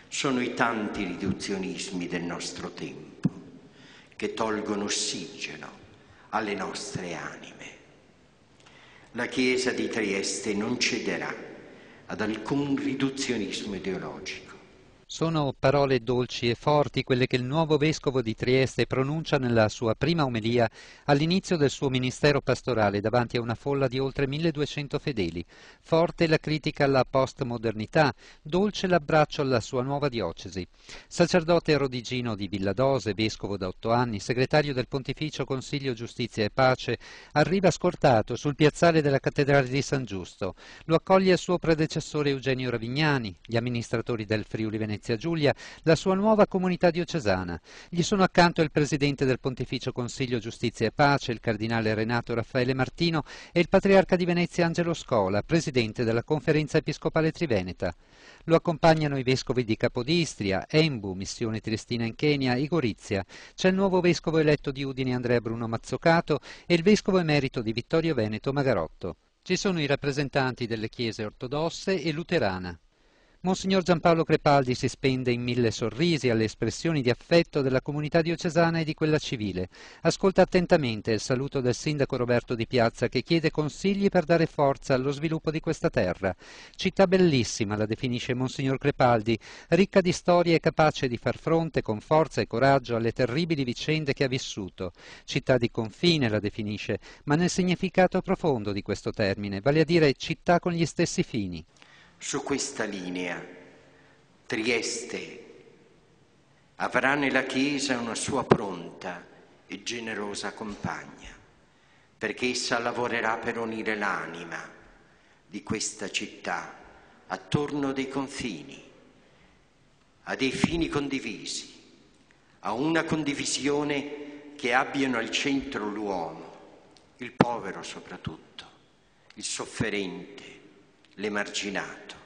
sono i tanti riduzionismi del nostro tempo che tolgono ossigeno alle nostre anime. La Chiesa di Trieste non cederà ad alcun riduzionismo ideologico. Sono parole dolci e forti quelle che il nuovo vescovo di Trieste pronuncia nella sua prima omelia all'inizio del suo ministero pastorale davanti a una folla di oltre 1200 fedeli. Forte la critica alla postmodernità, dolce l'abbraccio alla sua nuova diocesi. Sacerdote rodigino di Villadose, vescovo da 8 anni, segretario del Pontificio Consiglio Giustizia e Pace, arriva scortato sul piazzale della cattedrale di San Giusto. Lo accoglie il suo predecessore Eugenio Ravignani, gli amministratori del Friuli Venezia Giulia, la sua nuova comunità diocesana. Gli sono accanto il presidente del Pontificio Consiglio Giustizia e Pace, il cardinale Renato Raffaele Martino, e il patriarca di Venezia Angelo Scola, presidente della Conferenza Episcopale Triveneta. Lo accompagnano i vescovi di Capodistria, Embu, Missione Triestina in Kenya e Gorizia. C'è il nuovo vescovo eletto di Udine Andrea Bruno Mazzocato e il vescovo emerito di Vittorio Veneto Magarotto. Ci sono i rappresentanti delle chiese ortodosse e luterana. Monsignor Giampaolo Crepaldi si spende in 1000 sorrisi alle espressioni di affetto della comunità diocesana e di quella civile. Ascolta attentamente il saluto del sindaco Roberto Di Piazza che chiede consigli per dare forza allo sviluppo di questa terra. Città bellissima, la definisce Monsignor Crepaldi, ricca di storie e capace di far fronte con forza e coraggio alle terribili vicende che ha vissuto. Città di confine, la definisce, ma nel significato profondo di questo termine, vale a dire città con gli stessi fini. Su questa linea Trieste avrà nella Chiesa una sua pronta e generosa compagna, perché essa lavorerà per unire l'anima di questa città attorno dei confini, a dei fini condivisi, a una condivisione che abbiano al centro l'uomo, il povero soprattutto, il sofferente, l'emarginato.